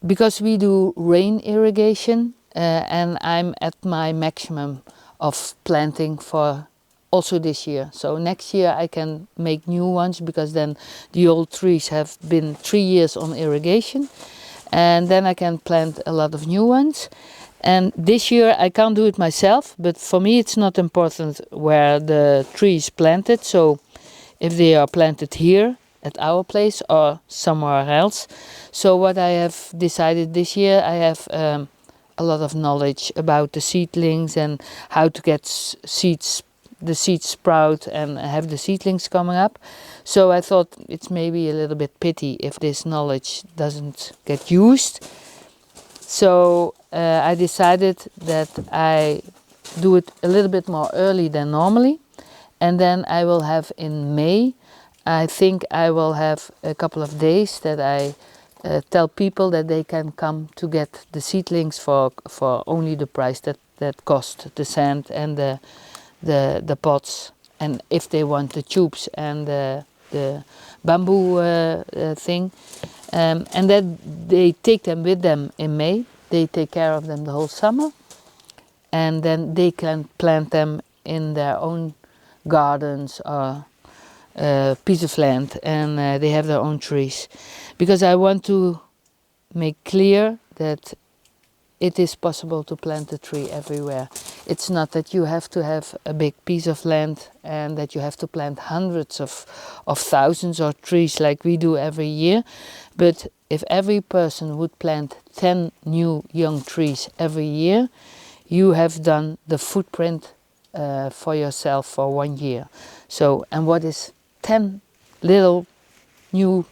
because we do rain irrigation, and I'm at my maximum of planting for also this year. So next year I can make new ones, because then the old trees have been 3 years on irrigation, and then I can plant a lot of new ones. And this year I can't do it myself, but for me it's not important where the tree is planted. So if they are planted here at our place or somewhere else. So what I have decided this year, I have a lot of knowledge about the seedlings and how to get the seeds sprout and have the seedlings coming up. So I thought it's maybe a little bit pity if this knowledge doesn't get used. So I decided that I do it a little bit more early than normally, and then I will have in May, I think I will have a couple of days that I tell people that they can come to get the seedlings for only the price that cost the sand and the pots, and if they want the tubes and the bamboo thing, and then they take them with them in May. They take care of them the whole summer, and then they can plant them in their own gardens or piece of land, and they have their own trees, because I want to make clear that it is possible to plant a tree everywhere. It's not that you have to have a big piece of land and that you have to plant hundreds of thousands of trees like we do every year. But if every person would plant 10 new young trees every year, you have done the footprint for yourself for 1 year. So, and what is 10 little new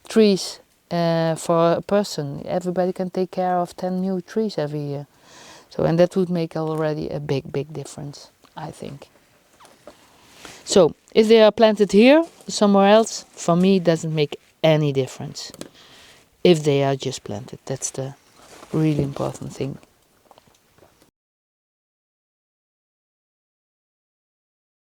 trees for a person? Everybody can take care of 10 new trees every year. So, and that would make already a big difference, I think. So, if they are planted here, somewhere else, for me it doesn't make any difference. If they are just planted, that's the really important thing.